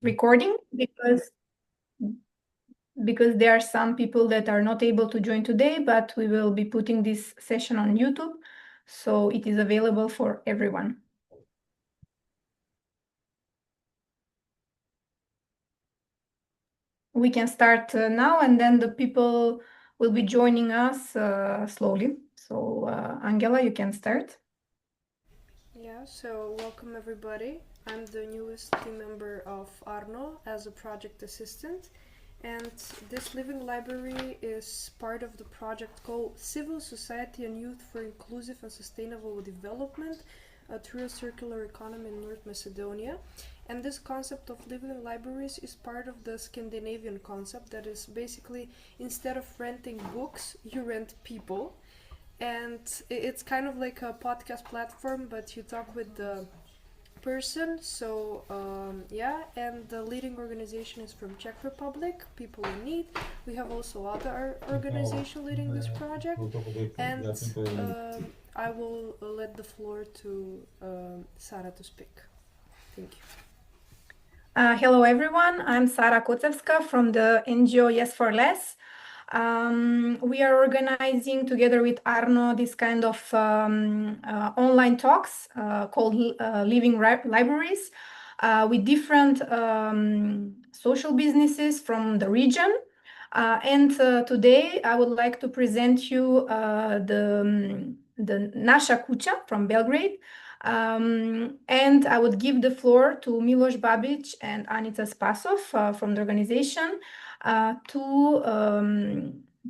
recording because there are some people that are not able to join today, but we will be putting this session on YouTube, so it is available for everyone. We can start now, and then the people will be joining us slowly. So, Angela, you can start. Yeah, so welcome everybody. I'm the newest team member of Arno as a project assistant, and this living library is part of the project called Civil Society and Youth for Inclusive and Sustainable Development through a circular economy in North Macedonia. And this concept of living libraries is part of the Scandinavian concept that is basically, instead of renting books, you rent people. And it's kind of like a podcast platform, but you talk with the person. So yeah, and the leading organization is from Czech Republic, People in Need. We have also other organization leading this project, and I will let the floor to Sara to speak. Thank you. Hello, everyone. I'm Sara Kocevska from the NGO Yes for Less. We are organizing together with Arno this kind of online talks called Living Libraries with different social businesses from the region. And today I would like to present you the Naša Kuća from Belgrade. And I would give the floor to Miloš Babić and Anica Spasov from the organization to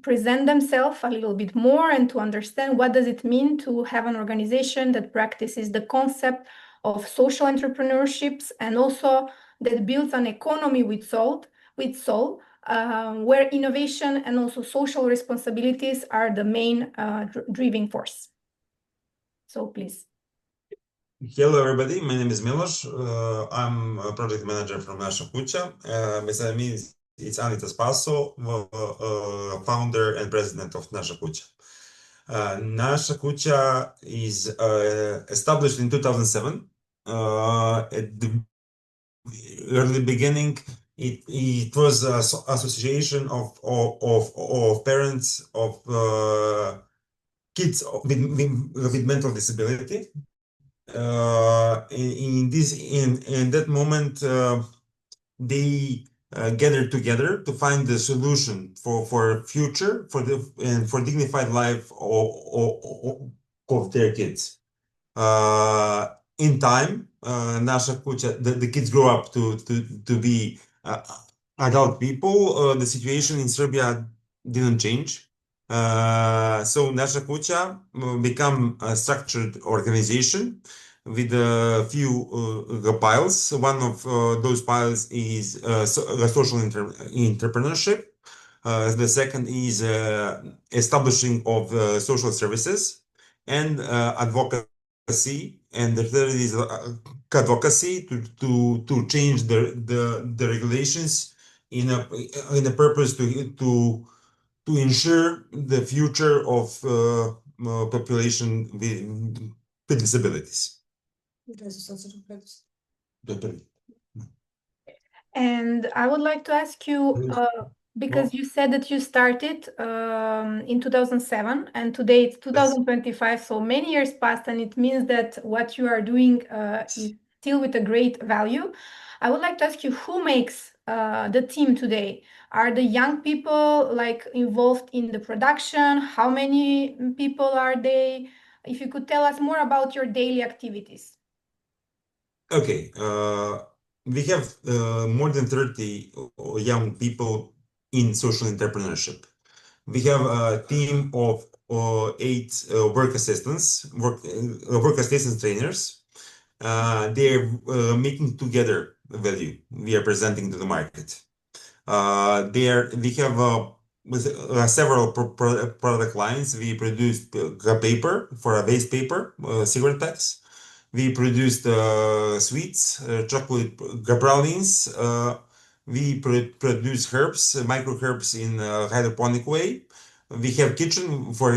present themselves a little bit more and to understand what does it mean to have an organization that practices the concept of social entrepreneurships and also that builds an economy with soul, where innovation and also social responsibilities are the main driving force. So please. Hello, everybody. My name is Miloš. I'm a project manager from Naša Kuća. Beside me it's Anica Spasov, founder and president of Naša Kuća. Naša Kuća is established in 2007. At the early beginning, it was an association of parents of kids with mental disability. In that moment, they gathered together to find the solution for future for dignified life of their kids. In time, Naša Kuća, the kids grow up to be adult people. The situation in Serbia didn't change. So Naša Kuća become a structured organization with a few piles. One of those piles is social entrepreneurship. The second is establishing of social services and advocacy. And the third is advocacy to change the regulations in a purpose to ensure the future of population with disabilities. And I would like to ask you, because you said that you started in 2007 and today it's 2025, so many years passed, and it means that what you are doing is still with a great value. I would like to ask you, who makes the team today? Are the young people involved in the production? How many people are they? If you could tell us more about your daily activities. Okay, we have more than 30 young people in social entrepreneurship. We have a team of 8 work assistants trainers. They're making together value we are presenting to the market. We have several product lines. We produced paper for a waste paper, cigarette packs. We produced sweets, chocolate pralines. We produce herbs, micro herbs in a hydroponic way. We have kitchen for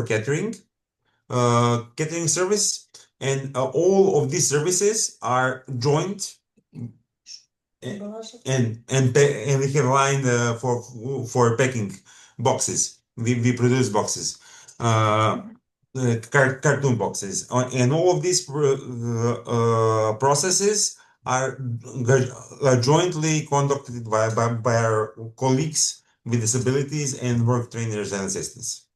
catering service, and all of these services are joined and we have a line for packing boxes. We produce boxes, cartoon boxes, and all of these processes are jointly conducted by our colleagues with disabilities and work trainers and assistants.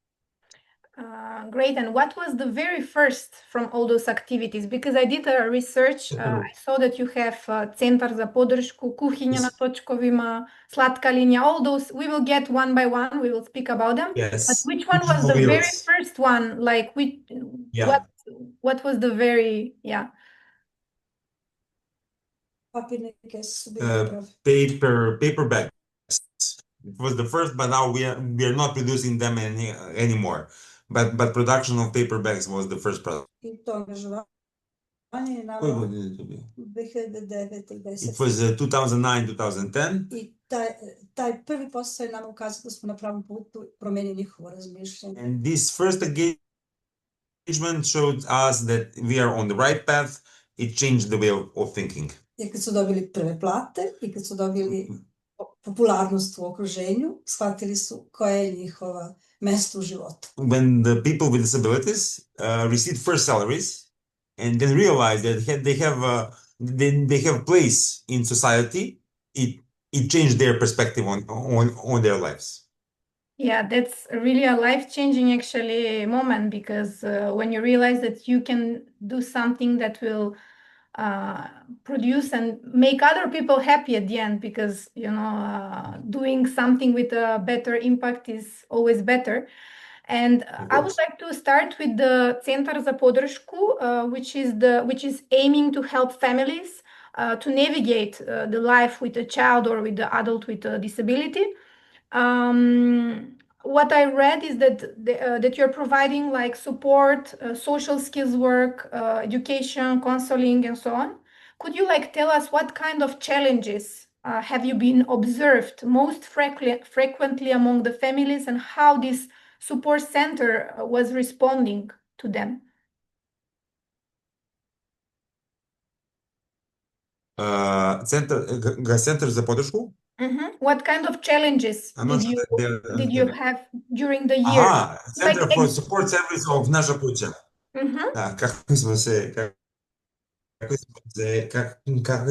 Great. And what was the very first from all those activities? Because I did a research, I saw that you have Centar za podršku, kuhinja na točkovima, slatka linija, all those. We will get one by one. We will speak about them. Yes. But which one was the very first one? Like, what was the very, paper bags. It was the first, but now we are not producing them anymore. But production of paper bags was the first product. It was 2009, 2010. And this first engagement showed us that we are on the right path. It changed the way of thinking. Popularnost u okruženju, shvatili su koja je njihova mesto u životu. When the people with disabilities received first salaries and then realized that they have place in society, it changed their perspective on their lives. Yeah, that's really a life-changing actually moment, because when you realize that you can do something that will produce and make other people happy at the end, because doing something with a better impact is always better. And I would like to start with the Centar za podršku, which is aiming to help families to navigate the life with a child or with the adult with a disability. What I read is that you're providing like support, social skills work, education, counseling, and so on. Could you tell us what kind of challenges have you been observed most frequently among the families, and how this support center was responding to them? Center za podršku? What kind of challenges did you have during the year? Center for Support Service of Naša Kuća. Kakvi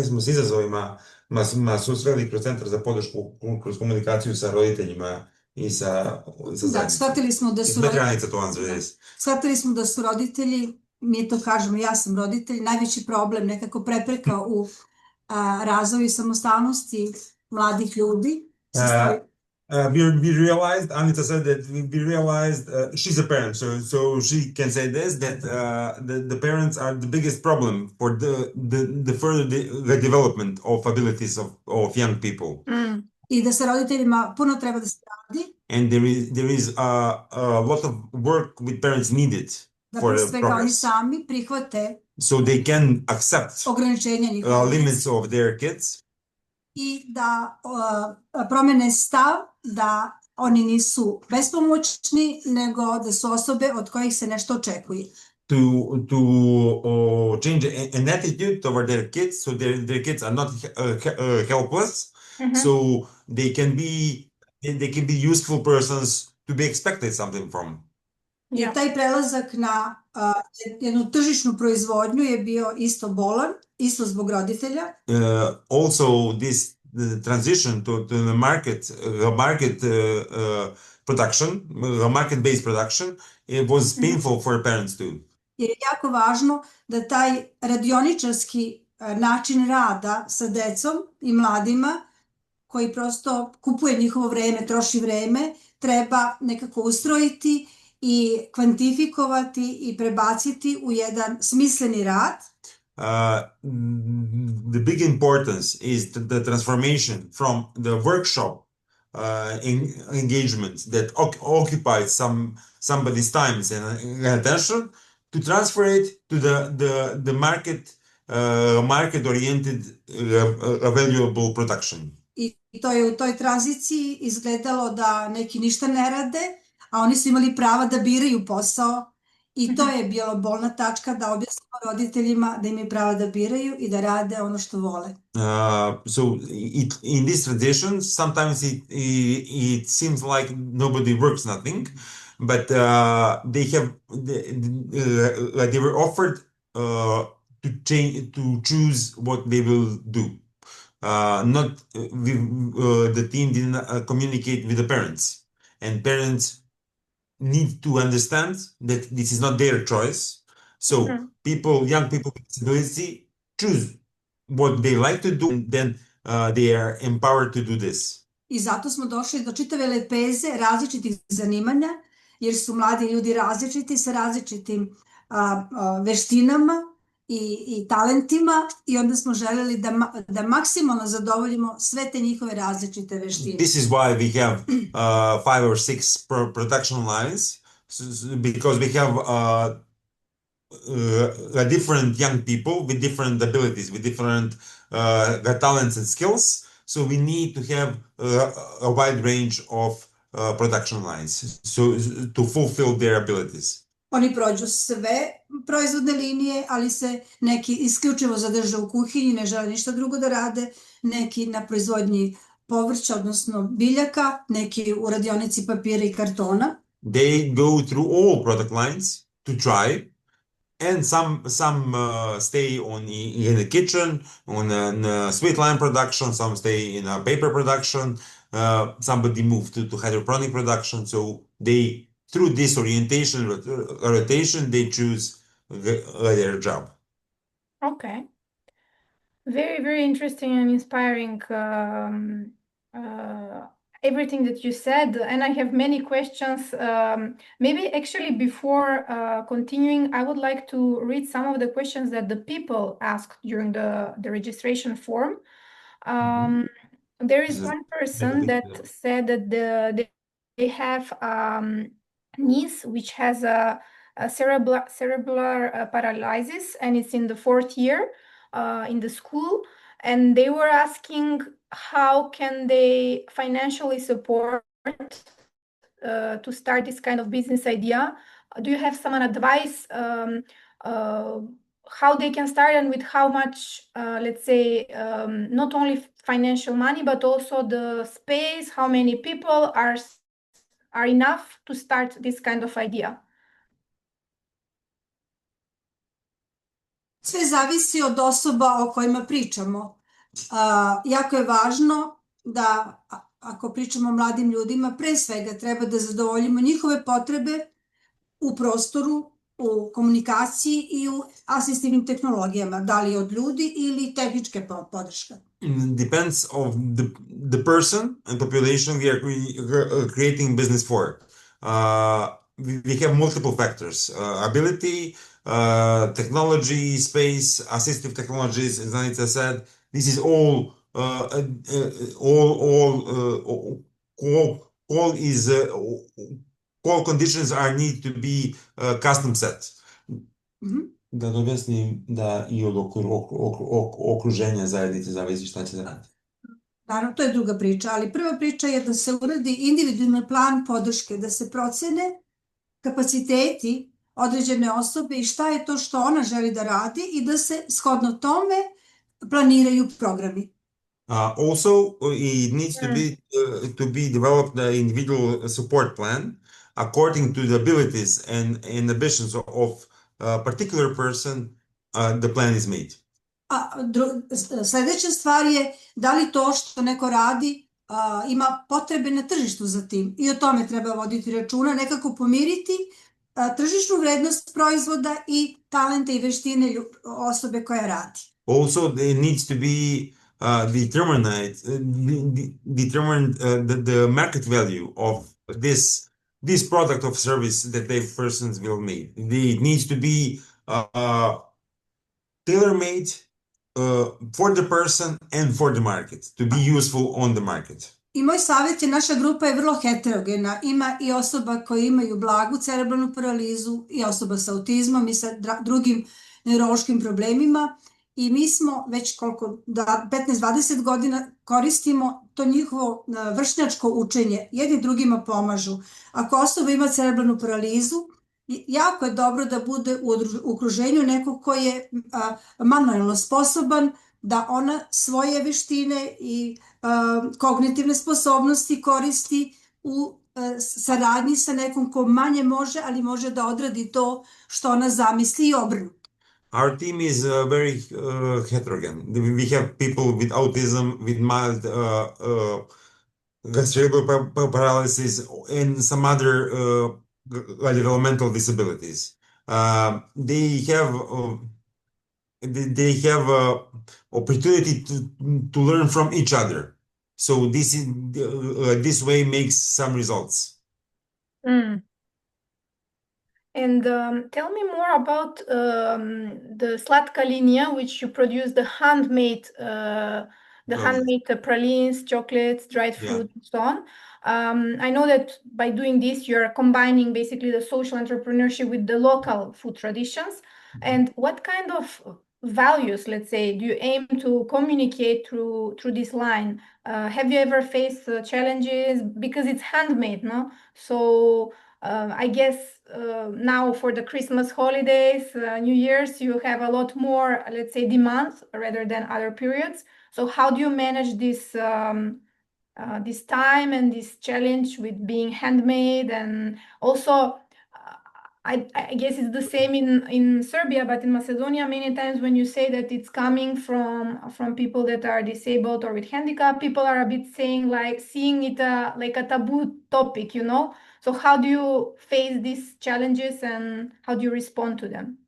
smo se izazovima susreli kroz Centar za podršku, kroz komunikaciju sa roditeljima i sa zajednicom. Shvatili smo da su roditelji, mi to kažemo, ja sam roditelj, najveći problem, nekako prepreka u razvoju samostalnosti mladih ljudi. We realized, Anica said that we realized, she's a parent, so she can say this, that the parents are the biggest problem for the further development of abilities of young people. I da se roditeljima puno treba da se radi. And there is a lot of work with parents needed for progress. Sami prihvate so they can accept ograničenja njihova limits of their kids. I da promene stav da oni nisu bespomoćni, nego da su osobe od kojih se nešto očekuje. To change an attitude toward their kids, so their kids are not helpless, so they can be useful persons to be expected something from. I taj prelazak na jednu tržišnu proizvodnju je bio isto bolan, isto zbog roditelja. Also this transition to the market production, market-based production, it was painful for parents too. Je jako važno da taj radioničarski način rada sa decom i mladima, koji prosto kupuje njihovo vreme, troši vreme, treba nekako ustrojiti i kvantifikovati i prebaciti u jedan smisleni rad. The big importance is the transformation from the workshop engagements that occupy somebody's time and attention, to transfer it to the market-oriented valuable production. I to je u toj tranziciji izgledalo da neki ništa ne rade, a oni su imali prava da biraju posao I to je bila bolna tačka da objasnimo roditeljima da imaju prava da biraju I da rade ono što vole. So in this tradition, sometimes it seems like nobody works nothing, but they were offered to choose what they will do. Not the team didn't communicate with the parents, and parents need to understand that this is not their choice. So young people with disability choose what they like to do, and then they are empowered to do this. I zato smo došli do čitave lepeze različitih zanimanja, jer su mladi ljudi različiti sa različitim veštinama I talentima I onda smo želeli da maksimalno zadovoljimo sve te njihove različite veštine. This is why we have 5 or 6 production lines, because we have different young people with different abilities, with different talents and skills. So we need to have a wide range of production lines to fulfill their abilities. Oni prođu sve proizvodne linije, ali se neki isključivo zadrže u kuhinji, ne žele ništa drugo da rade, neki na proizvodnji povrća, odnosno biljaka, neki u radionici papira I kartona. They go through all product lines to try, and some stay in the kitchen, on a sweet line production, some stay in a paper production, somebody moved to hydroponic production, so they through this rotation, they choose their job. Okay. Very, very interesting and inspiring everything that you said. And I have many questions. Maybe actually before continuing, I would like to read some of the questions that the people asked during the registration form. There is one person that said that they have niece which has a cerebral paralysis, and it's in the 4th year in the school, and they were asking how can they financially support to start this kind of business idea. Do you have some advice how they can start, and with how much, let's say, not only financial money, but also the space, how many people are enough to start this kind of idea? Sve zavisi od osoba o kojima pričamo. Jako je važno da ako pričamo o mladim ljudima, pre svega treba da zadovoljimo njihove potrebe u prostoru, u komunikaciji I u asistivnim tehnologijama, da li od ljudi ili tehničke podrške. Depends of the person and population we are creating business for. We have multiple factors: ability, technology, space, assistive technologies. As Anica said, this is all conditions need to be custom set. Da objasnim da I od okruženja zajednice zavisi šta će da radi. Naravno, to je druga priča, ali prva priča je da se uradi individualni plan podrške, da se procene kapaciteti određene osobe I šta je to što ona želi da radi I da se shodno tome planiraju programi. Also, it needs to be developed an individual support plan according to the abilities and ambitions of a particular person. The plan is made. Sljedeća stvar je da li to što neko radi ima potrebe na tržištu za tim I o tome treba voditi računa, nekako pomiriti tržišnu vrednost proizvoda I talente I veštine osobe koja radi. Also, it needs to be determined the market value of this product of service that the persons will make. It needs to be tailor-made for the person and for the market, to be useful on the market. I moj savjet je, naša grupa je vrlo heterogena. Ima I osoba koje imaju blagu cerebralnu paralizu I osoba sa autizmom I sa drugim neurološkim problemima. I mi smo već 15-20 godina koristimo to njihovo vršnjačko učenje. Jedni drugima pomažu. Ako osoba ima cerebralnu paralizu, jako je dobro da bude u okruženju nekog ko je manuelno sposoban, da ona svoje veštine i kognitivne sposobnosti koristi u saradnji sa nekom ko manje može, ali može da odradi to što ona zamisli i obrnuto. Our team is very heterogeneous. We have people with autism, with mild cerebral paralysis, and some other developmental disabilities. They have opportunity to learn from each other. So this way makes some results. And tell me more about the Slatka linea, which you produce the handmade pralines, chocolates, dried fruit, and so on. I know that by doing this, you're combining basically the social entrepreneurship with the local food traditions. And what kind of values, let's say, do you aim to communicate through this line? Have you ever faced challenges? Because it's handmade, no? So I guess now for the Christmas holidays, New Year's, you have a lot more, let's say, demands rather than other periods. So how do you manage this this time and this challenge with being handmade? And also, I guess it's the same in Serbia, but in Macedonia, many times when you say that it's coming from people that are disabled or with handicap, people are a bit saying like seeing it like a taboo topic, you know? So how do you face these challenges and how do you respond to them?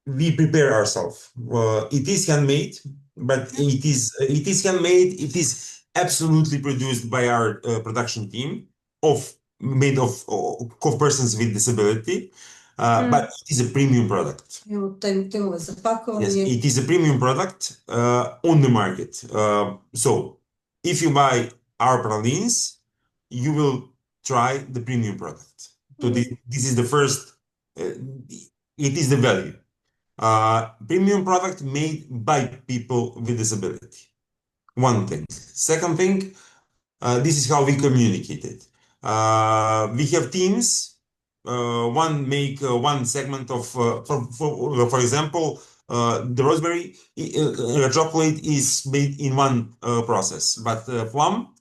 We prepare ourselves. It is handmade, but it is handmade. It is absolutely produced by our production team made of persons with disability. But it is a premium product. Yes, it is a premium product on the market. So if you buy our pralines, you will try the premium product. So this is the first. It is the value. Premium product made by people with disability. One thing. Second thing, this is how we communicate it. We have teams. One make one segment of, for example, the rosemary chocolate is made in one process, but plum,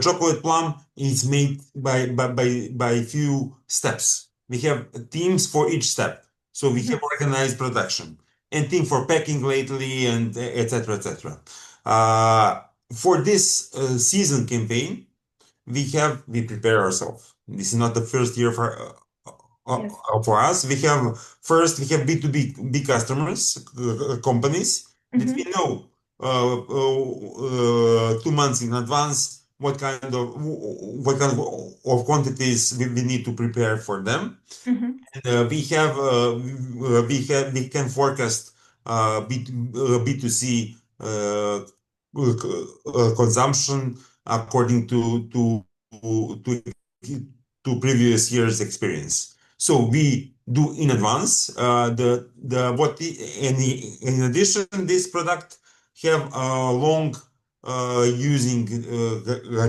chocolate plum is made by few steps. We have teams for each step. So we have organized production and team for packing lately and etc. etc. For this season campaign, we prepare ourselves. This is not the first year for us. We have B2B customers, companies that we know 2 months in advance what kind of quantities we need to prepare for them. We can forecast B2C consumption according to previous year's experience. So we do in advance. In addition, this product have a long using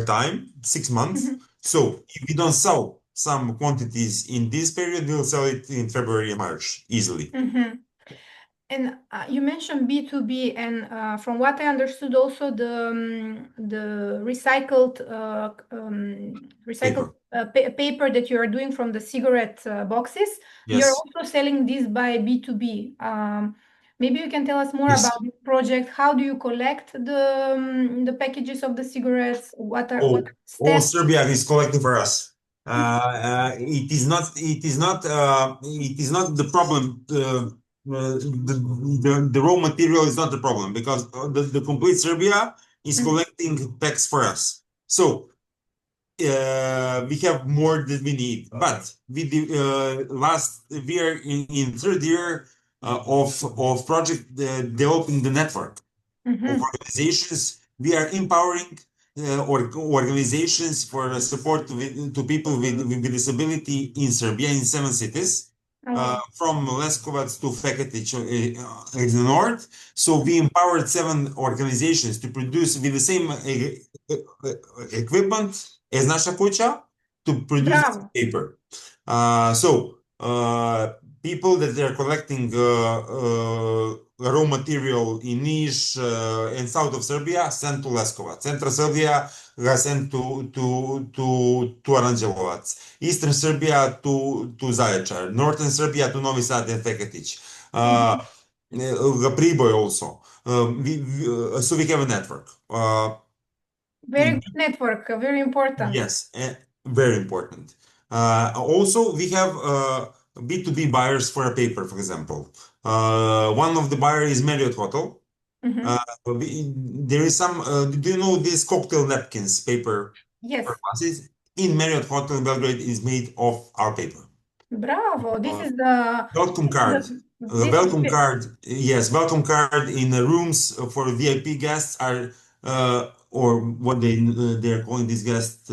time, 6 months. So if we don't sell some quantities in this period, we'll sell it in February and March easily. And you mentioned B2B, and from what I understood, also the recycled paper that you are doing from the cigarette boxes, you're also selling this by B2B. Maybe you can tell us more about this project. How do you collect the packages of the cigarettes? What are steps? All Serbia is collecting for us. It is not the problem. The raw material is not the problem because the complete Serbia is collecting packs for us. So we have more than we need. But we are in third year of project developing the network of organizations. We are empowering organizations for support to people with disability in Serbia in 7 cities, from Leskovac to Feketić in the north. So we empowered 7 organizations to produce with the same equipment as Naša Kuća to produce paper. People that they are collecting raw material in Niš and south of Serbia sent to Leskovac. Central Serbia sent to Aranđelovac. Eastern Serbia to Zaječar. Northern Serbia to Novi Sad and Feketić. Priboj also. So we have a network. Very good network, very important. Yes, very important. Also, we have B2B buyers for a paper, for example. One of the buyers is Marriott Hotel. There is some, do you know these cocktail napkins, paper? Yes. Glasses? In Marriott Hotel in Belgrade is made of our paper. Bravo, this is the welcome card. Welcome card, yes, welcome card in the rooms for VIP guests are, or what they're calling these guests,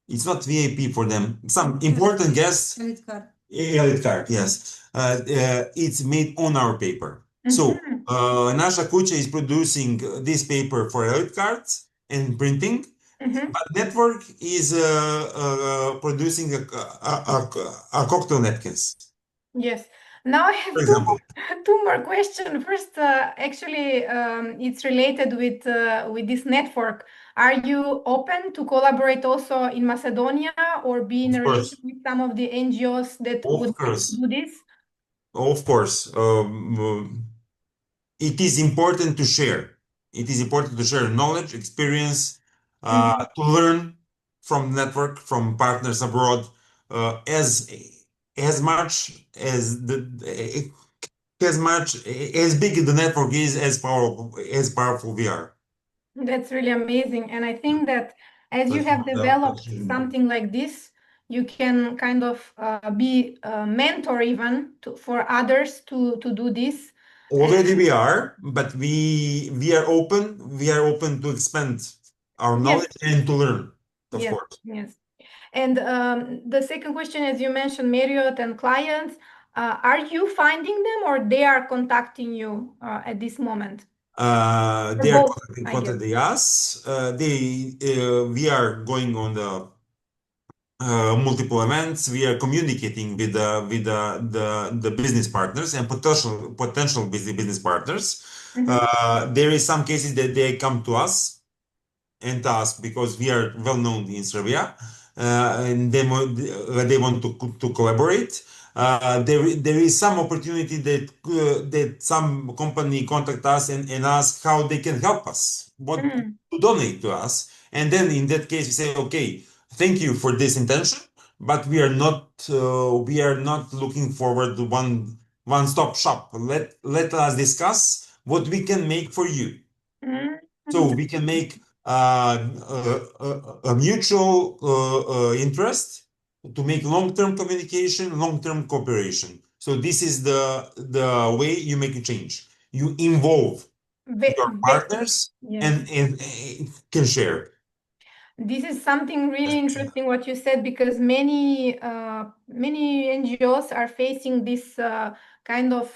it's not VIP for them. Some important guests. Elite card. Elite card, yes. It's made on our paper. So Naša Kuća is producing this paper for elite cards and printing. But network is producing a cocktail napkins. Yes. Now I have two more questions. First, actually, it's related with this network. Are you open to collaborate also in Macedonia or be in a relation with some of the NGOs that would do this? Of course. It is important to share. It is important to share knowledge, experience, to learn from network, from partners abroad, as much as as big the network is, as powerful we are. That's really amazing, and I think that as you have developed something like this, you can kind of be a mentor even for others to do this. Already we are, but we are open. We are open to expand our knowledge and to learn, of course. Yes. And the second question, as you mentioned, Marriott and clients, are you finding them or they are contacting you at this moment? They are contacting us. We are going on the multiple events. We are communicating with the business partners and potential business partners. There is some cases that they come to us and ask because we are well known in Serbia, and they want to collaborate. There is some opportunity that some company contact us and ask how they can help us, what to donate to us, and then in that case we say, okay, thank you for this intention, but we are not looking forward to one-stop shop. Let us discuss what we can make for you. So we can make a mutual interest to make long-term communication, long-term cooperation. So this is the way you make a change. You involve your partners and can share. This is something really interesting what you said, because many NGOs are facing this kind of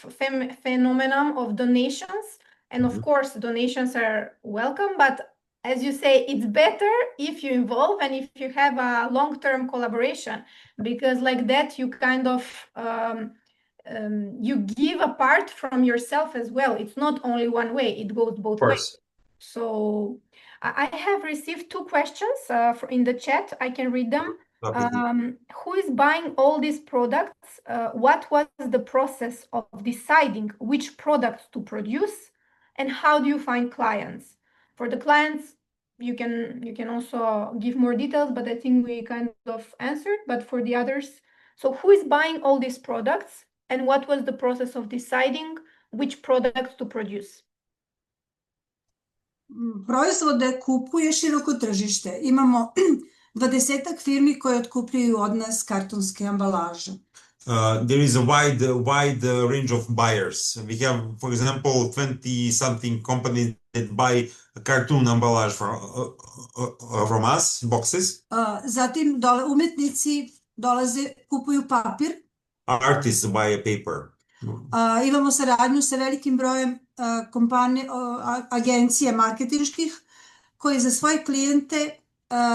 phenomenon of donations, and of course donations are welcome, but as you say, it's better if you involve and if you have a long-term collaboration, because like that you kind of you give a part from yourself as well. It's not only one way, it goes both ways. So I have received 2 questions in the chat. I can read them. Who is buying all these products? What was the process of deciding which products to produce? And how do you find clients? For the clients, you can also give more details, but I think we kind of answered. But for the others, so who is buying all these products? And what was the process of deciding which products to produce? Proizvode kupuje široko tržište. Imamo 20-ak firmi koje otkupljuju od nas kartonske ambalaže. there is a wide range of buyers. We have, for example, 20-something companies that buy a cartoon emballage from us, boxes. Zatim umetnici dolaze, kupuju papir. Artists buy a paper. Imamo saradnju sa velikim brojem agencija marketinških koji za svoje klijente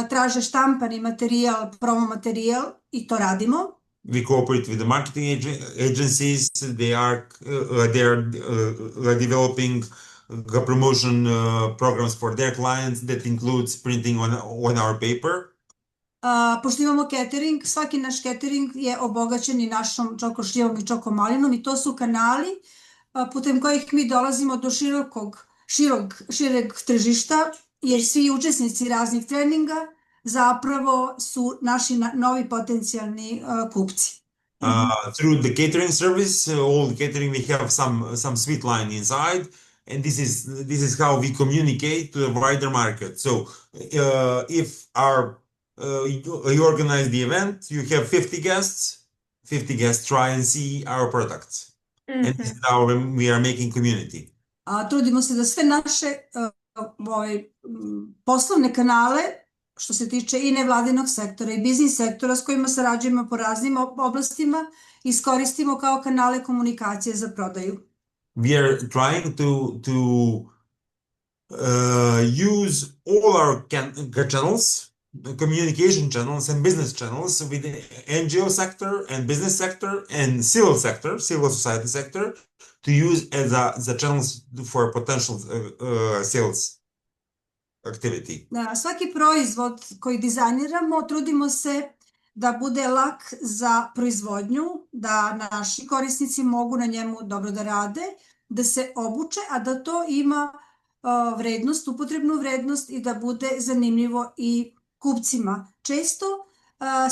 traže štampani materijal, promo materijal i to radimo. We cooperate with the marketing agencies. They are developing promotion programs for their clients that includes printing on our paper. Pošto imamo catering, svaki naš catering je obogaćen i našom čokošljivom i čokomalinom i to su kanali putem kojih mi dolazimo do šireg tržišta, jer svi učesnici raznih treninga zapravo su naši novi potencijalni kupci. Through the catering service, all the catering, we have some sweet line inside, and this is how we communicate to the wider market. So if you organize the event, you have 50 guests try and see our products. And this is how we are making community. Trudimo se da sve naše poslovne kanale, što se tiče i nevladinog sektora i biznis sektora s kojima sarađujemo po raznim oblastima, iskoristimo kao kanale komunikacije za prodaju. We are trying to use all our channels, communication channels and business channels with the NGO sector and business sector and civil society sector to use as a channels for potential sales activity. Svaki proizvod koji dizajniramo trudimo se da bude lak za proizvodnju, da naši korisnici mogu na njemu dobro da rade, da se obuče, a da to ima vrednost, upotrebnu vrednost i da bude zanimljivo i kupcima. Često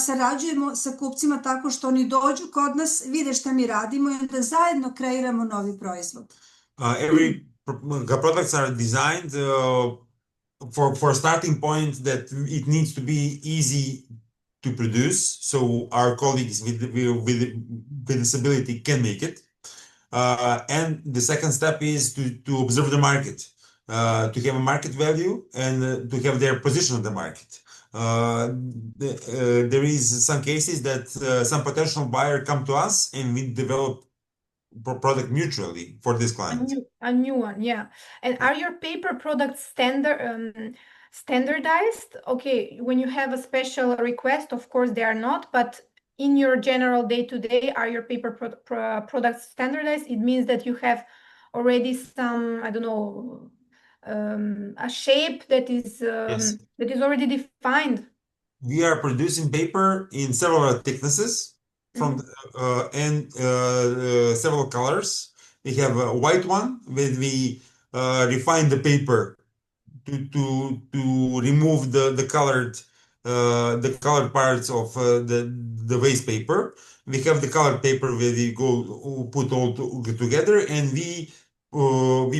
sarađujemo sa kupcima tako što oni dođu kod nas, vide šta mi radimo i da zajedno kreiramo novi proizvod. Every products are designed for starting point that it needs to be easy to produce, so our colleagues with disability can make it. And the second step is to observe the market, to have a market value and to have their position on the market. There is some cases that some potential buyer come to us and we develop product mutually for this client. A new one, yeah. And are your paper products standardized? Okay, when you have a special request, of course they are not, but in your general day-to-day, are your paper products standardized? It means that you have already some, I don't know, a shape that is Yes. that is already defined. We are producing paper in several thicknesses from and several colors. We have a white one where we refine the paper to remove the colored parts of the waste paper. We have the colored paper where we go put all together, and we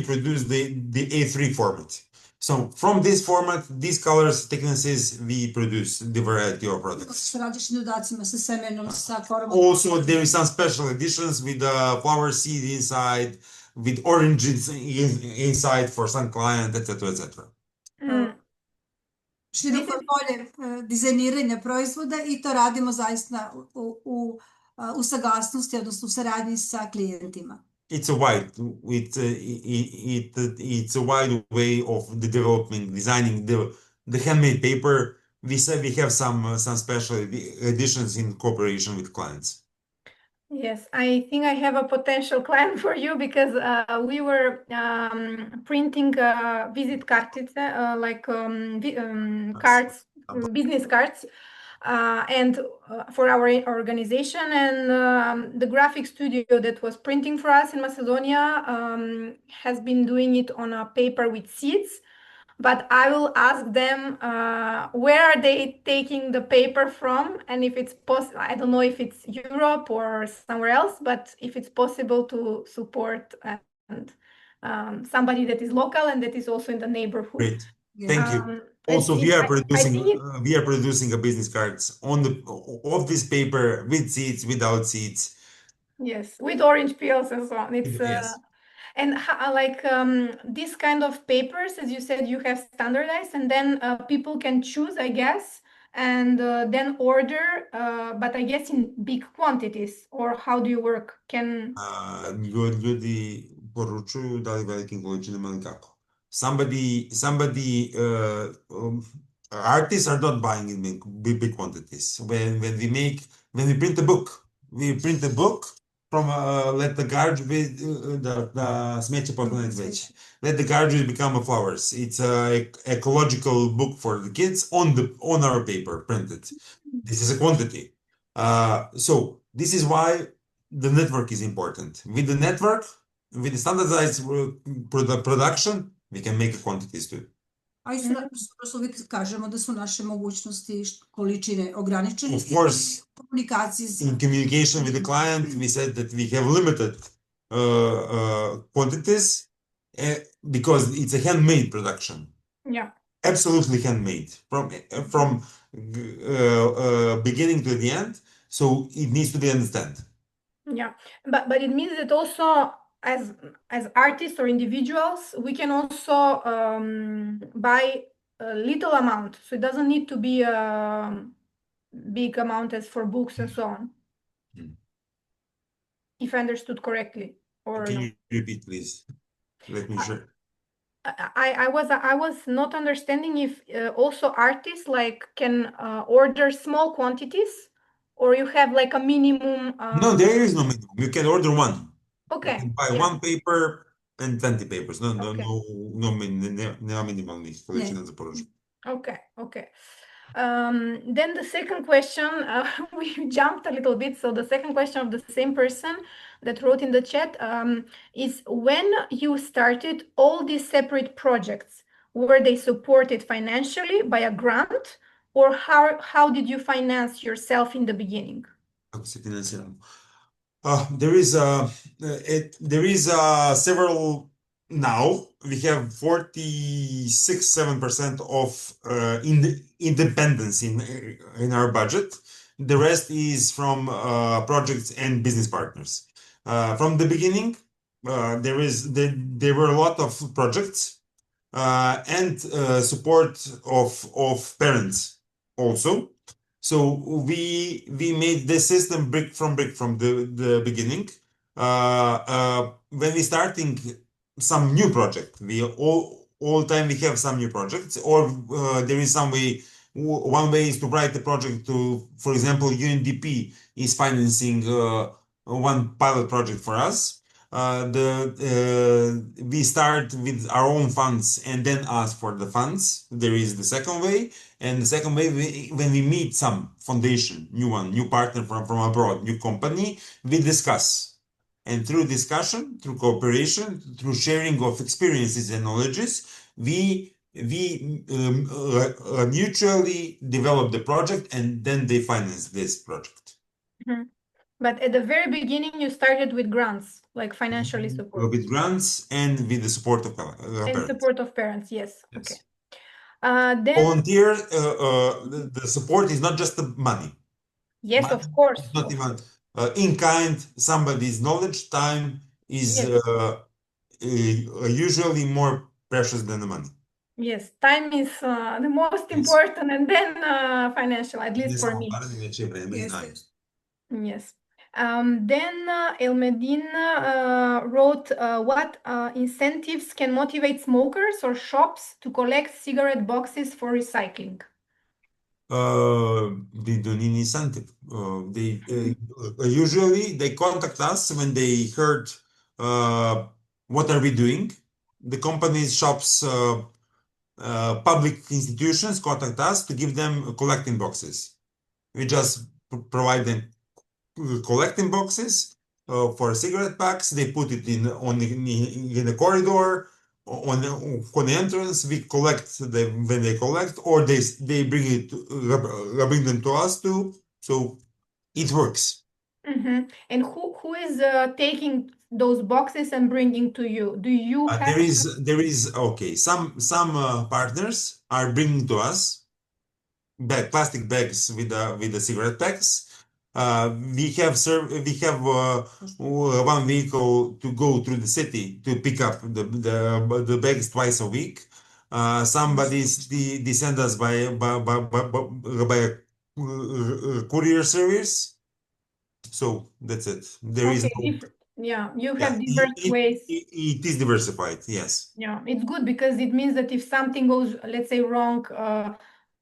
produce the A3 format. So from this format, these colors, thicknesses, we produce the variety of products. Sa različitim dodacima, sa semenom, sa formom. Also, there is some special editions with the flower seed inside, with oranges inside for some client, etc., etc. Široko polje dizajniranja proizvoda i to radimo zaista u saglasnosti, odnosno u saradnji sa klijentima. It's a wide way of designing the handmade paper. We have some special editions in cooperation with clients. Yes, I think I have a potential client for you because we were printing visit kartice, cards, business cards, and for our organization, and the graphic studio that was printing for us in Macedonia has been doing it on a paper with seeds. But I will ask them where are they taking the paper from, and if it's possible, I don't know if it's Europe or somewhere else, but if it's possible to support and somebody that is local and that is also in the neighborhood. Great, thank you. Also, we are producing it, a business cards of this paper with seeds, without seeds. yes, with orange peels and so on. It's Yes. and like this kind of papers, as you said, you have standardized, and then people can choose, I guess, and then order, but I guess in big quantities. Or how do you work? Can Ljudi poručuju da li velikim količinama ili kako. Artists are not buying in big quantities. When we print a book, from let the garbage da smeće postane cveće. Let the garbage become a flowers. It's a ecological book for the kids on our paper printed. This is a quantity. So this is why the network is important. With the network, with the standardized production, we can make quantities too. A isto uvijek kažemo da su naše mogućnosti količine ograničene. Of course, in communication with the client, we said that we have limited quantities because it's a handmade production. Yeah. Absolutely handmade from beginning to the end. So it needs to be understood. Yeah, but it means that also as artists or individuals, we can also buy a little amount. So it doesn't need to be a big amount as for books and so on. If I understood correctly, or Can no? you repeat, please? Let me sure. I was not understanding if also artists like can order small quantities, or you have like a minimum. No, there is no minimum. You can order one. Okay. You can buy Yeah. one paper and 20 papers. No, Okay. no minimalni količina za poručbu. Okay. Then the second question, we jumped a little bit. So the second question of the same person that wrote in the chat is, when you started all these separate projects, were they supported financially by a grant, or how did you finance yourself in the beginning? Kako se financiramo? There is several. Now we have 46.7% of independence in our budget. The rest is from projects and business partners. From the beginning, there were a lot of projects and support of parents also. So we made the system brick from the beginning. When we starting some new project, we all time we have some new projects, or there is some way. One way is to write the project to, for example, UNDP is financing one pilot project for us. We start with our own funds and then ask for the funds. There is the second way, and the second way, when we meet some foundation, new partner from abroad, new company, we discuss. And through discussion, through cooperation, through sharing of experiences and knowledges, we mutually develop the project, and then they finance this project. Mm-hmm. But at the very beginning, you started with grants, like financially support. With grants and with the support of parents. And support of parents, yes. Okay. Then volunteer, the support is not just the money. Yes, Money of course. is not even in kind. Somebody's knowledge, time is usually more precious than the money. Yes, time is the most important, and then financial, at least for me. Yes. Then Elmedin wrote, what incentives can motivate smokers or shops to collect cigarette boxes for recycling? They don't need incentive. They usually they contact us when they heard what are we doing. The companies, shops, public institutions contact us to give them collecting boxes. We just provide them collecting boxes for cigarette packs. They put it in the corridor, on the entrance. We collect them when they collect, or they bring them to us too. So it works. Mm-hmm. And who is taking those boxes and bringing to you? Do you have there is okay. Some partners are bringing to us plastic bags with the cigarette packs. We have one vehicle to go through the city to pick up the bags twice a week. They send us by a courier service. So that's it. There is okay, no, you have diverse ways. It is diversified, yes. Yeah, it's good because it means that if something goes, let's say, wrong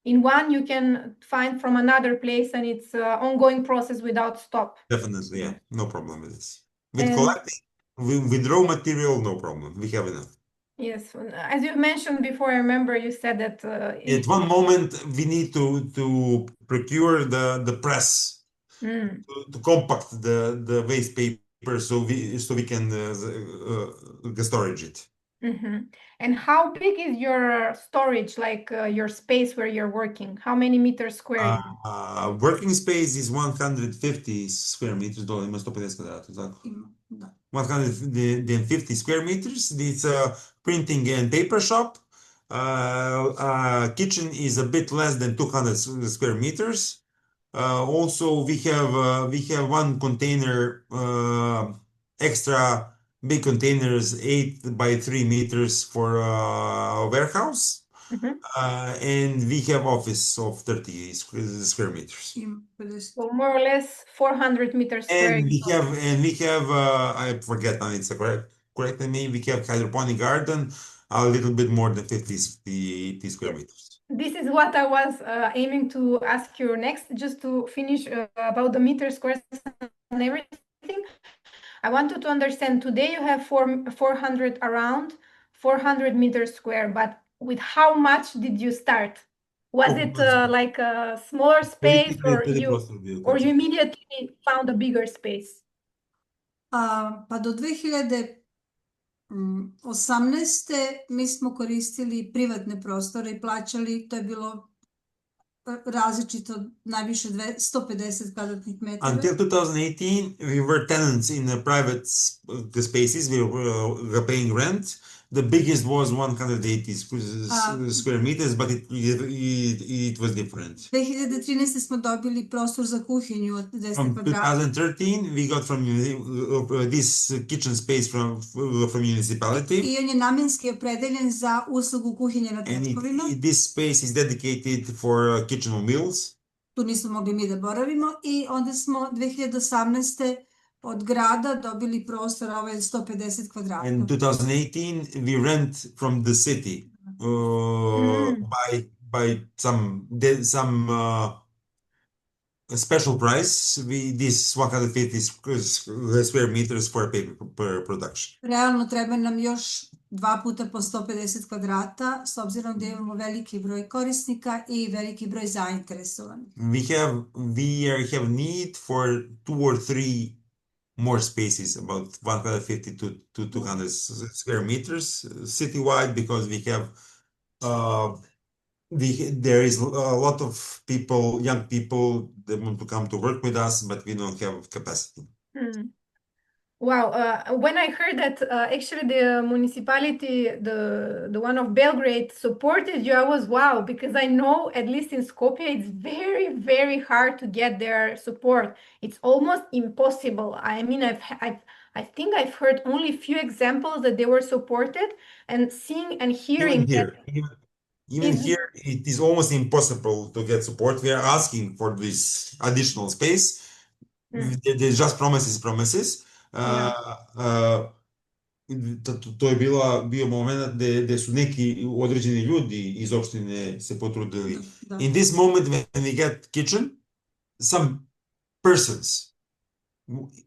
in one, you can find from another place, and it's an ongoing process without stop. Definitely, yeah, no problem with this. With collecting, with raw material, no problem. We have enough. Yes, as you mentioned before, I remember you said that At one moment we need to procure the press to compact the waste paper so we can storage it. And how big is your storage, like your space where you're working? How many meters square is it? Working space is 150 square meters, долу има 150 квадрата, tako. 150 square meters. It's a printing and paper shop. Kitchen is a bit less than 200 square meters. Also, we have one container, extra big containers, 8 by 3 meters for a warehouse. And we have office of 30 square meters. So more or less 400 meters square. And we have I forget now, it's correct me. We have hydroponic garden, a little bit more than 50 square meters. This is what I was aiming to ask you next, just to finish about the meter squares and everything. I wanted to understand, today you have 400 around 400 meters square, but with how much did you start? Was it like a smaller space, or you immediately found a bigger space? Pa do 2018. mi smo koristili privatne prostore i plaćali, to je bilo različito, najviše 150 kvadratnih metara. Until 2018, we were tenants in private spaces. We were paying rent. The biggest was 180 square meters, but it was different. 2013. smo dobili prostor za kuhinju od 10 From kvadrata. 2013, we got from this kitchen space from municipality. I on je namjenski opredeljen za uslugu kuhinje na trepkovima. And this space is dedicated for kitchen meals. Tu nismo mogli mi da boravimo i onda smo 2018. od grada dobili prostor, ovaj 150 kvadrata. In 2018, we rent from the city by some special price. This 150 square meters for paper production. Realno treba nam još 2 puta po 150 kvadrata, s obzirom da imamo veliki broj korisnika i veliki broj zainteresovanih. We have need for 2 or 3 more spaces, about 150 to 200 square meters citywide, because we have there is a lot of people, young people, that want to come to work with us, but we don't have capacity. Wow, when I heard that actually the municipality, the one of Belgrade, supported you, I was wow, because I know, at least in Skopje, it's very, very hard to get their support. It's almost impossible. I mean, I think I've heard only a few examples that they were supported, and seeing and hearing even here, it is almost impossible to get support. We are asking for this additional space. There's just promises. To je bio moment gde su neki određeni ljudi iz opštine se potrudili. In this moment, when we get kitchen, some persons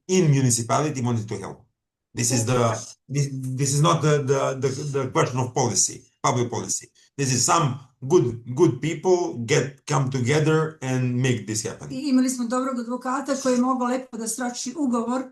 in municipality wanted to help. This is not the question of policy, public policy. This is some good people come together and make this happen. I imali smo dobrog advokata koji je mogao lepo da sroči ugovor,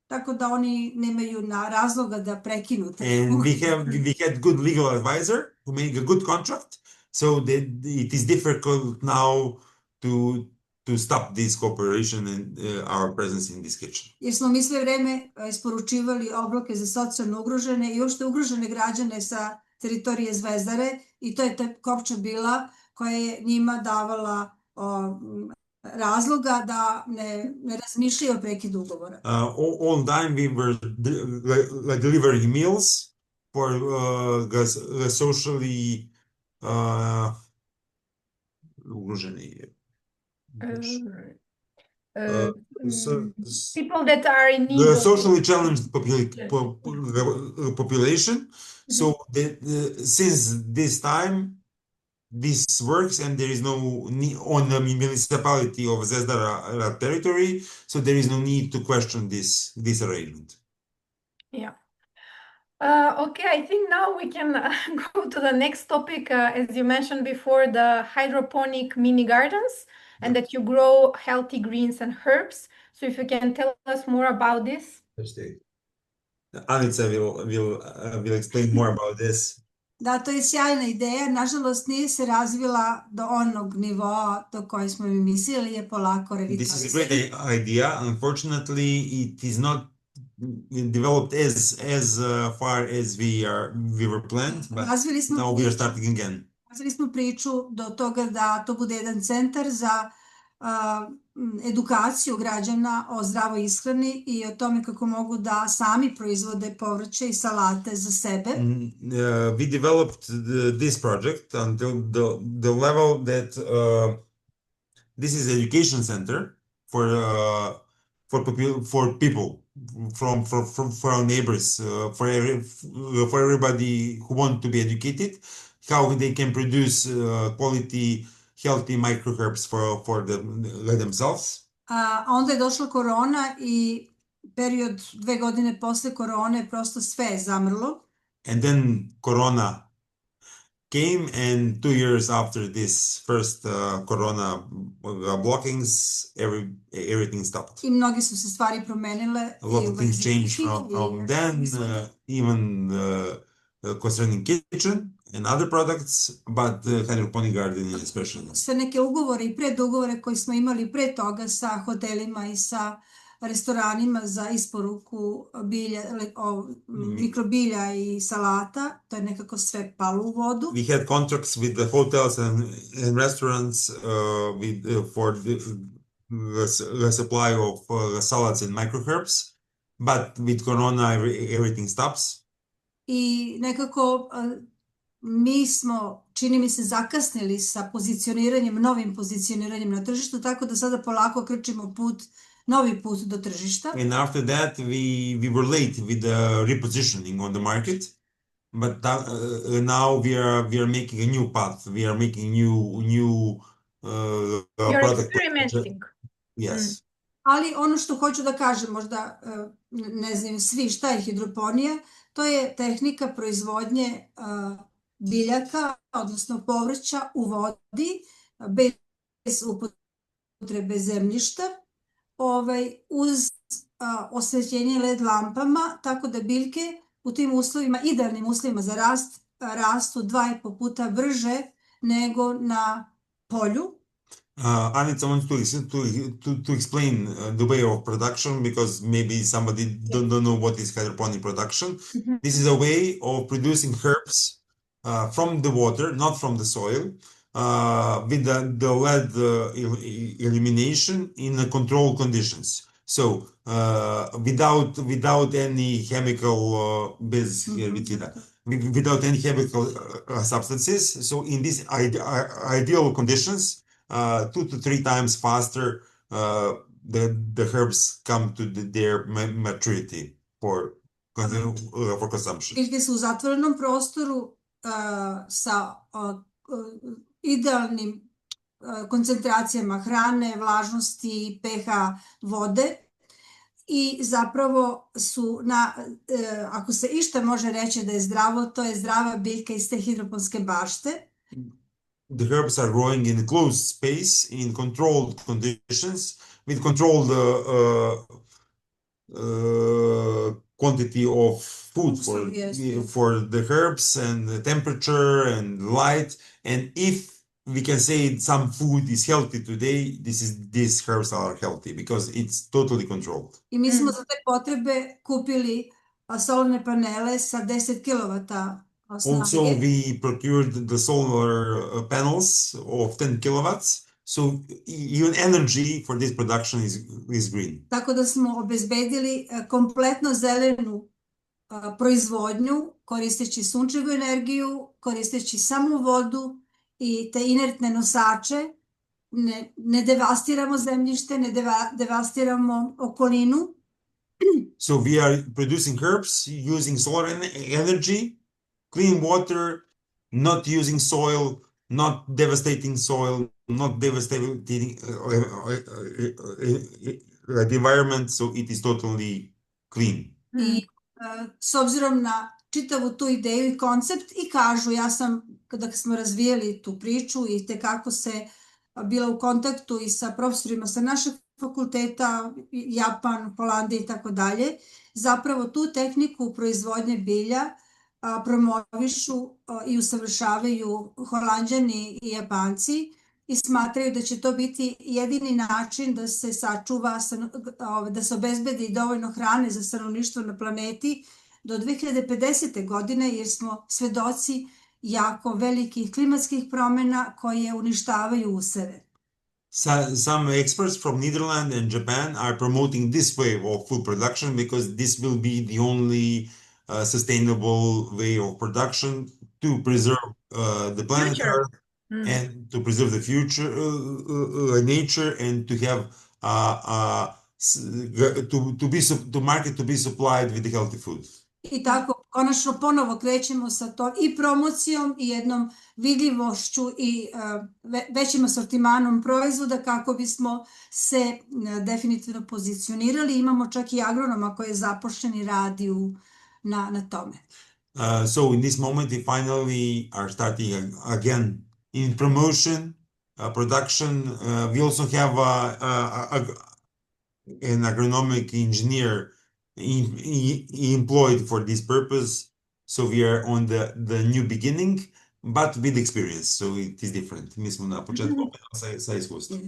tako da oni nemaju razloga da prekinu. And we had good legal advisor who made a good contract, so that it is difficult now to to stop this cooperation and our presence in this kitchen. Jer smo mi sve vreme isporučivali obroke za socijalno ugrožene i uopšte ugrožene građane sa teritorije Zvezdare i to je ta kopča bila koja je njima davala razloga da ne razmišljaju o prekidu ugovora. All time we were delivering meals for socially ugroženi. People that are in need The of socially challenged population. So since this time, this works, and there is no need on the municipality of Zvezdara territory, so there is no need to question this arrangement. Yeah. Okay, I think now we can go to the next topic. As you mentioned before, the hydroponic mini gardens, and that you grow healthy greens and herbs. So if you can tell us more about this. Anica will explain more about this. Da, to je sjajna ideja. Nažalost, nije se razvila do onog nivoa do koje smo mi mislili, je polako revitalizirana. This is a great idea. Unfortunately, it is not developed as far as we were planned, but now we are starting again. Razvili smo priču do toga da to bude jedan centar za edukaciju građana o zdravoj ishrani i o tome kako mogu da sami proizvode povrće i salate za sebe. We developed this project until the level that this is an education center for people for our neighbors, for everybody who want to be educated, how they can produce quality healthy microherbs for themselves. Onda je došla korona i period 2 godine posle korone prosto sve je zamrlo. And then corona came, and 2 years after this first corona blockings, everything stopped. I mnogi su se stvari promenile. A lot of things changed from then, even concerning kitchen and other products, but hydroponic gardening especially. Sve neke ugovore i predugovore koje smo imali pre toga sa hotelima i sa restoranima za isporuku bilja, mikrobilja i salata, to je nekako sve palo u vodu. We had contracts with the hotels and restaurants for the supply of salads and microherbs, but with corona everything stops. I nekako mi smo, čini mi se, zakasnili sa novim pozicioniranjem na tržištu, tako da sada polako krčimo novi put do tržišta. And after that, we were late with the repositioning on the market, but now we are making a new path. We are making new You're experimenting. Yes. Ali ono što hoću da kažem, možda ne znam svi šta je hidroponija, to je tehnika proizvodnje biljaka, odnosno povrća u vodi, bez upotrebe zemljišta, uz osvetljenje LED lampama, tako da biljke u tim uslovima, idealnim uslovima za rast, rastu 2,5 puta brže nego na polju. Anica wants to explain the way of production, because maybe somebody don't know what is hydroponic production. This is a way of producing herbs from the water, not from the soil, with the LED illumination in controlled conditions. So without any chemical without any chemical substances. So in these ideal conditions, 2 to 3 times faster the herbs come to their maturity for consumption. Biljke su u zatvorenom prostoru sa idealnim koncentracijama hrane, vlažnosti, pH vode i zapravo su, ako se išta može reći da je zdravo, to je zdrava biljka iz te hidroponske bašte. The herbs are growing in a closed space in controlled conditions with controlled quantity of food for the herbs and the temperature and light. And if we can say some food is healthy today, these herbs are healthy because it's totally controlled. I mi smo za te potrebe kupili solarne panele sa 10 kilovata Also, snage. we procured the solar panels of 10 kilowatts. So even energy for this production is green. Tako da smo obezbedili kompletno zelenu proizvodnju koristeći sunčevu energiju, koristeći samo vodu i te inertne nosače. Ne devastiramo zemljište, ne devastiramo okolinu. So we are producing herbs using solar energy, clean water, not using soil, not devastating soil, not devastating the environment, so it is totally clean. I s obzirom na čitavu tu ideju i koncept i kažu, ja sam, kada smo razvijali tu priču i tekako se bila u kontaktu i sa profesorima sa našeg fakulteta, Japan, Holandija i tako dalje, zapravo tu tehniku proizvodnje bilja promovišu i usavršavaju Holanđani i Japanci i smatraju da će to biti jedini način da se sačuva, da se obezbedi dovoljno hrane za stanovništvo na planeti do 2050. godine, jer smo svedoci jako velikih klimatskih promjena koje uništavaju useve. Some experts from Netherlands and Japan are promoting this way of food production because this will be the only sustainable way of production to preserve the planet Earth and to preserve the future nature and to have to market to be supplied with healthy food. I tako konačno ponovo krećemo sa to i promocijom i jednom vidljivošću i većim asortimanom proizvoda kako bismo se definitivno pozicionirali. Imamo čak i agronoma koji je zapošljen i radi na tome. So in this moment we finally are starting again in promotion, production. We also have an agronomic engineer employed for this purpose, so we are on the new beginning, but with experience, so it is different. Mi smo na početku sa iskustvom.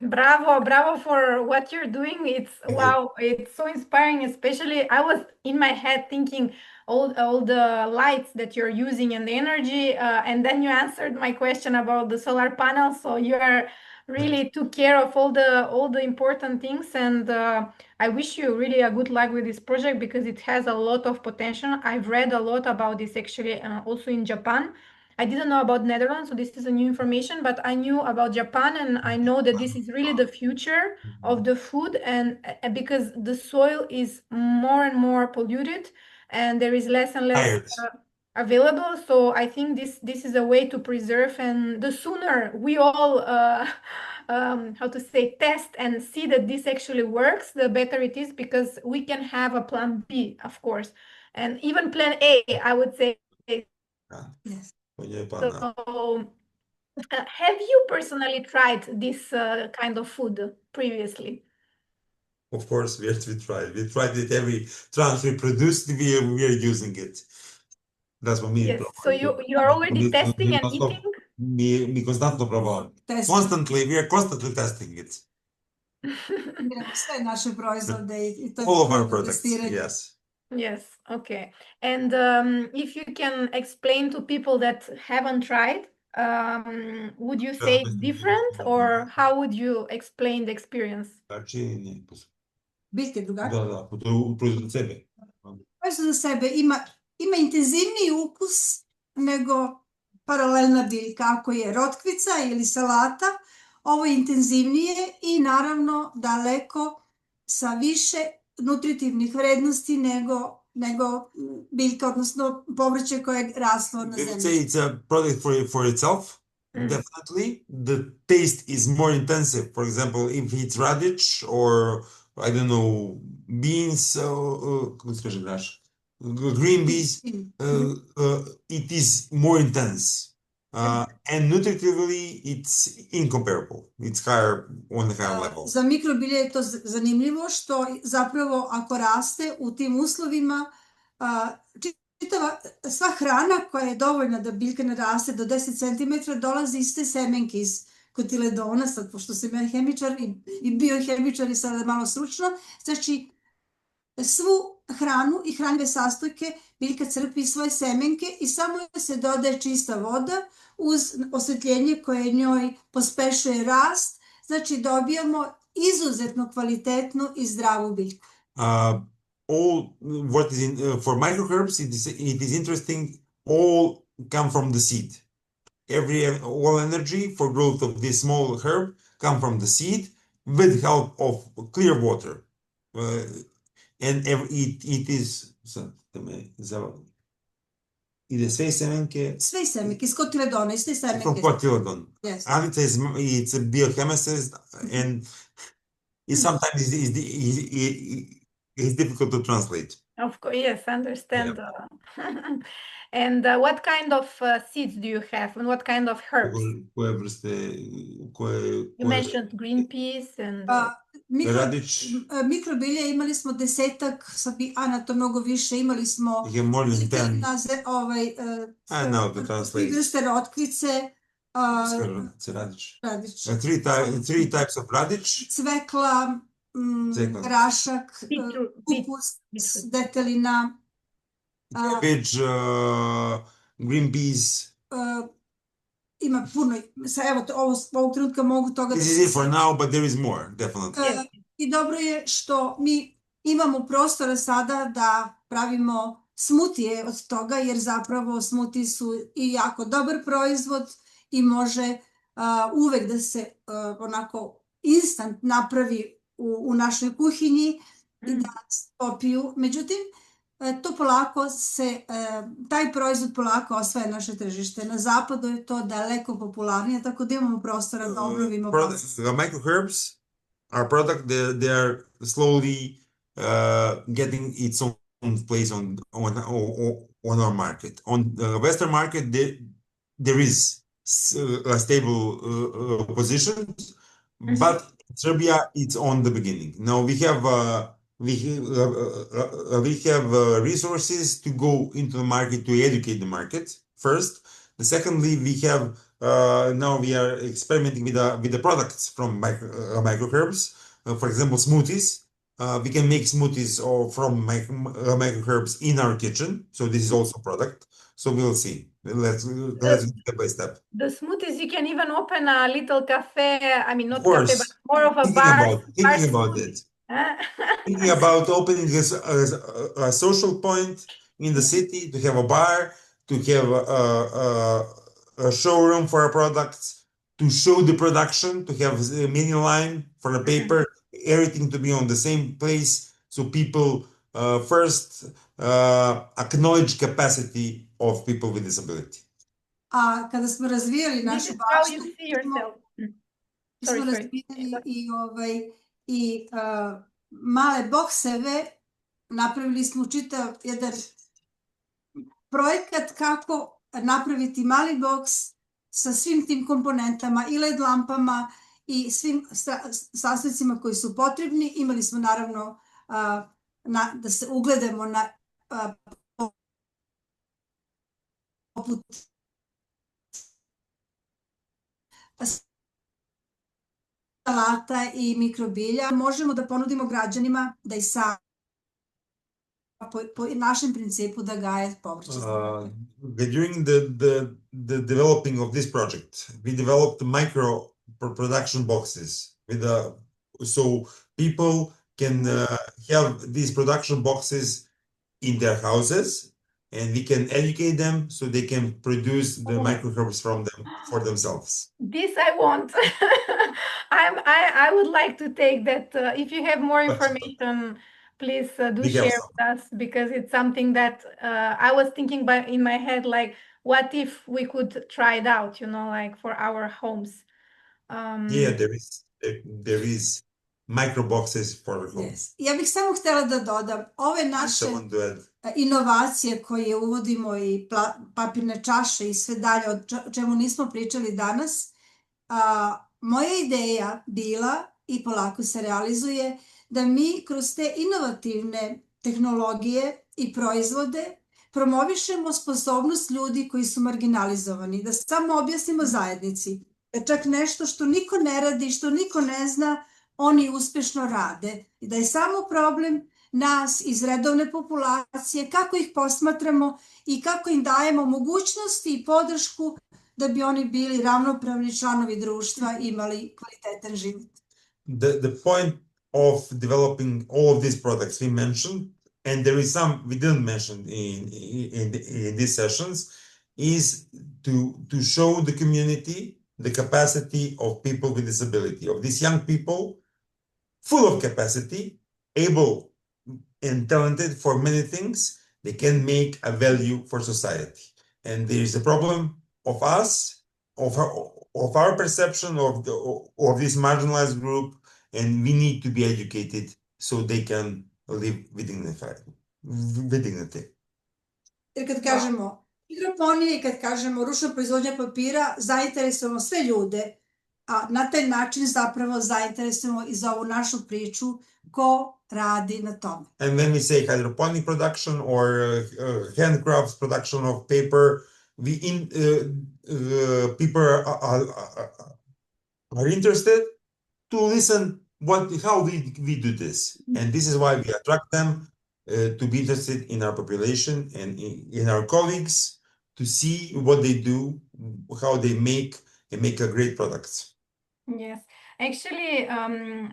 Bravo for what you're doing. It's wow, it's so inspiring. Especially, I was in my head thinking all the lights that you're using and the energy, and then you answered my question about the solar panels. So you are really took care of all the important things, and I wish you really a good luck with this project because it has a lot of potential. I've read a lot about this actually, also in Japan. I didn't know about Netherlands, so this is a new information, but I knew about Japan, and I know that this is really the future of the food, and because the soil is more and more polluted, and there is less and less available. So I think this is a way to preserve, and the sooner we all test and see that this actually works, the better it is, because we can have a plan B, of course, and even plan A, I would say. Yes. So, have you personally tried this kind of food previously? Of course, we tried. We tried it every trans we produced. We are using it. That's what me. Yes. So you are already testing and eating. Mi konstantno probavamo. We are constantly testing it. Sve naše proizvode i to all of our products. Yes. Yes. Okay. And if you can explain to people that haven't tried, would you say it's different, or how would you explain the experience? Biljke drugačije? Da, proizvod za sebe. Proizvod za sebe ima intenzivniji ukus nego paralelna biljka, ako je rotkvica ili salata. Ovo je intenzivnije i naravno daleko sa više nutritivnih vrednosti nego biljka, odnosno povrće koje je raslo na zemlji. It's a product for itself. Definitely. The taste is more intensive. For example, if it's radish or, I don't know, beans, green beans, it is more intense. And nutritively, it's incomparable. It's higher on the higher level. Za mikrobilje je to zanimljivo što zapravo ako raste u tim uslovima, sva hrana koja je dovoljna da biljka naraste do 10 cm dolazi iz te semenke, iz kotiledona, sad pošto sam ja hemičar i biohemičar i sada malo stručno, znači svu hranu i hranjive sastojke biljka crpi iz svoje semenke i samo se dodaje čista voda uz osvetljenje koje njoj pospešuje rast, znači dobijamo izuzetno kvalitetnu i zdravu biljku. What is for microherbs, it is interesting, all come from the seed. All energy for growth of this small herb come from the seed with help of clear water. And it is ide sve semenke. Sve semenke, iz kotiledona, iz te semenke. From kotiledon. Yes. Anica it's a biochemist and sometimes it's difficult to translate. Of course, yes, understand. Yeah. And what kind of seeds do you have, and what kind of herbs? You mentioned green peas and radič. Mikrobilja imali smo 10-ak, sad bi Ana to mnogo više, imali smo vrste rotkvice, radič. Three types of radič. Cvekla, grašak, kupus, detelina, cabbage, green peas. Ima puno, evo, ovog trenutka mogu toga... This is it for now, but there is more, definitely. I dobro je što mi imamo prostora sada da pravimo smutije od toga, jer zapravo smuti su i jako dobar proizvod i može uvek da se onako instant napravi u našoj kuhinji i da popiju. Međutim, to polako se, taj proizvod polako osvaja naše tržište. Na zapadu je to daleko popularnije, tako da imamo prostora da obnovimo. The microherbs are product, they are slowly getting its own place on our market. On the Western market, there is a stable position, but Serbia, it's on the beginning. Now we have resources to go into the market to educate the market first. Secondly, we have now we are experimenting with the products from microherbs. For example, smoothies. We can make smoothies from microherbs in our kitchen. So this is also a product. So we'll see. Let's go step by step. The smoothies, you can even open a little cafe. I mean, not cafe, but more of a bar. Thinking about it. Thinking about opening a social point in the city, to have a bar, to have a showroom for our products, to show the production, to have a mini line for the paper, everything to be on the same place, so people first acknowledge capacity of people with disability. A kada smo razvijali našu baštu, smo razvijali i male bokseve, napravili smo čitav jedan projekat kako napraviti mali boks sa svim tim komponentama i LED lampama i svim sastojcima koji su potrebni. Imali smo naravno da se ugledamo na poput salata i mikrobilja. Možemo da ponudimo građanima da i sam po našem principu da gaje povrće. During the developing of this project, we developed micro production boxes so people can have these production boxes in their houses, and we can educate them so they can produce the microherbs for themselves. This I want. I would like to take that. If you have more information, please do share with us, because it's something that I was thinking in my head, like, what if we could try it out, like for our homes. Yeah, there is micro boxes for the home. Yes. Ja bih samo htjela da dodam, ove naše inovacije koje uvodimo i papirne čaše i sve dalje, o čemu nismo pričali danas, moja ideja bila i polako se realizuje da mi kroz te inovativne tehnologije i proizvode promovišemo sposobnost ljudi koji su marginalizovani, da samo objasnimo zajednici, da čak nešto što niko ne radi, što niko ne zna, oni uspešno rade i da je samo problem nas iz redovne populacije, kako ih posmatramo i kako im dajemo mogućnosti i podršku da bi oni bili ravnopravni članovi društva i imali kvalitetan život. The point of developing all of these products we mentioned, and there is some we didn't mention in these sessions, is to show the community the capacity of people with disability, of these young people, full of capacity, able and talented for many things. They can make a value for society. And there is a problem of us, of our perception of this marginalized group, and we need to be educated so they can live with dignity. Jer kad kažemo hidroponije i kad kažemo ručno proizvodnja papira, zainteresujemo sve ljude, a na taj način zapravo zainteresujemo i za ovu našu priču ko radi na tome. And when we say hydroponic production or handcrafts production of paper, people are interested to listen how we do this. And this is why we attract them to be interested in our population and in our colleagues, to see what they do, how they make a great products. Yes, actually,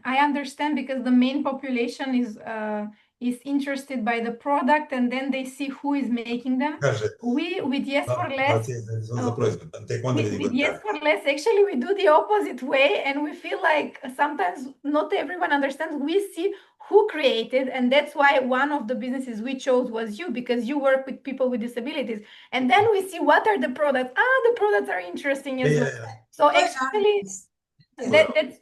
I understand because the main population is interested by the product, and then they see who is making them. We with Yes for Less, with Yes for Less, actually we do the opposite way, and we feel like sometimes not everyone understands. We see who created, and that's why one of the businesses we chose was you, because you work with people with disabilities, and then we see what are the products. The products are interesting as well. So actually.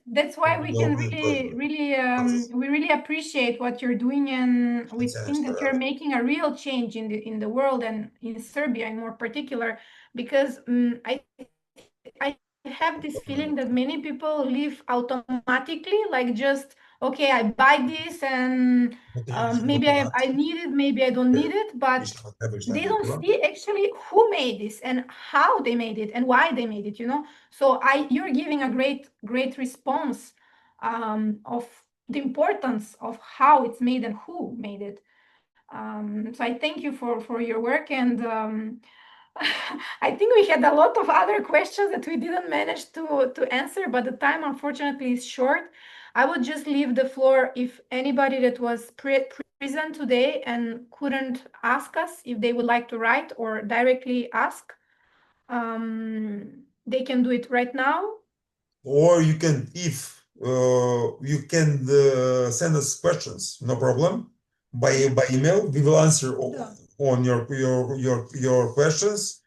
That's why we can we really appreciate what you're doing, and we think that you're making a real change in the world and in Serbia in more particular, because I have this feeling that many people live automatically, like just okay, I buy this and maybe I need it, maybe I don't need it, but they don't see actually who made this and how they made it and why they made it, you know. So you're giving a great response of the importance of how it's made and who made it. So I thank you for your work, and I think we had a lot of other questions that we didn't manage to answer, but the time unfortunately is short. I would just leave the floor if anybody that was present today and couldn't ask us, if they would like to write or directly ask, they can do it right now. Or you can, if you can send us questions, no problem, by email. We will answer on your questions.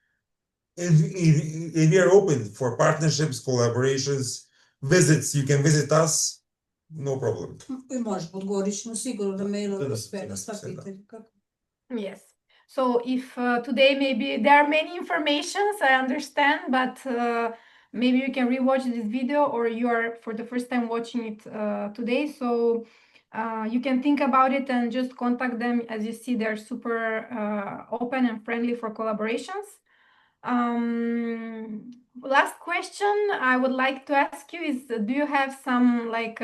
And we are open for partnerships, collaborations, visits. You can visit us. No problem. Možemo, odgovorit ćemo sigurno na mail na sva pitanja. Yes. So if today maybe there are many informations, I understand, but maybe you can rewatch this video, or you are for the first time watching it today. So you can think about it and just contact them. As you see, they're super open and friendly for collaborations. Last question I would like to ask you is, do you have some like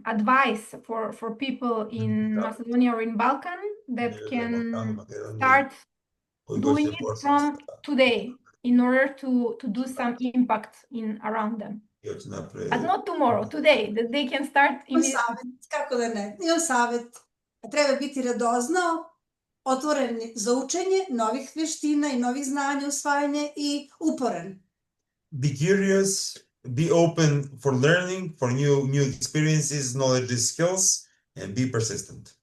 advice for people in Macedonia or in Balkan that can start doing it from today in order to do some impact around them? But not tomorrow, today, that they can start immediately. Kako da ne? Imam savjet. Treba biti radoznao, otvoren za učenje novih veština i novih znanja, usvajanje i uporan. Be curious, be open for learning, for new experiences, knowledge, skills, and be persistent.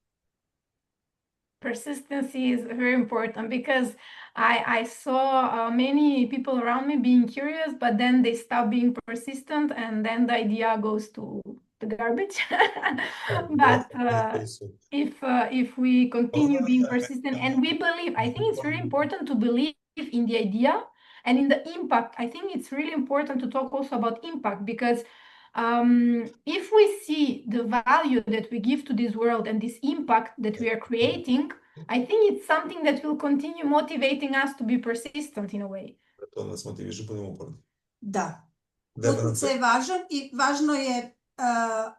Persistency is very important, because I saw many people around me being curious, but then they stop being persistent, and then the idea goes to the garbage. But if we continue being persistent, and we believe, I think it's very important to believe in the idea and in the impact. I think it's really important to talk also about impact, because if we see the value that we give to this world and this impact that we are creating, I think it's something that will continue motivating us to be persistent in a way. To nas motiviše budemo uporni. Da. Definitely. Utjecaj je važan i važno je,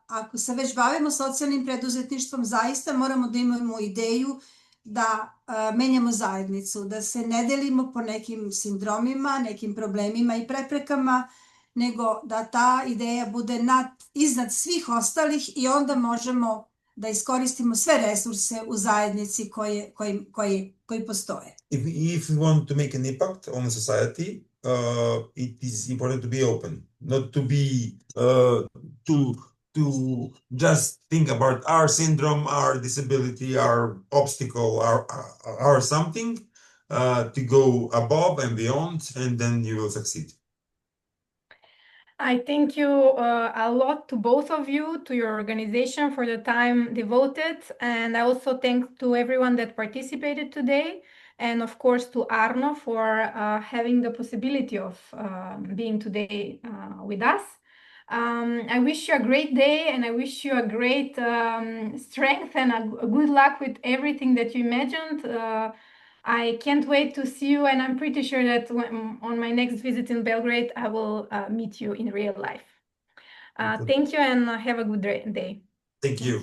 ako se već bavimo socijalnim preduzetništvom, zaista moramo da imamo ideju da menjamo zajednicu, da se ne delimo po nekim sindromima, nekim problemima i preprekama, nego da ta ideja bude iznad svih ostalih i onda možemo da iskoristimo sve resurse u zajednici koji postoje. If we want to make an impact on society, it is important to be open, not to be to just think about our syndrome, our disability, our obstacle, our something, to go above and beyond, and then you will succeed. I thank you a lot to both of you, to your organization for the time devoted, and I also thank to everyone that participated today, and of course to Arno for having the possibility of being today with us. I wish you a great day, and I wish you a great strength and a good luck with everything that you imagined. I can't wait to see you, and I'm pretty sure that on my next visit in Belgrade, I will meet you in real life. Thank you, and have a good day. Thank you.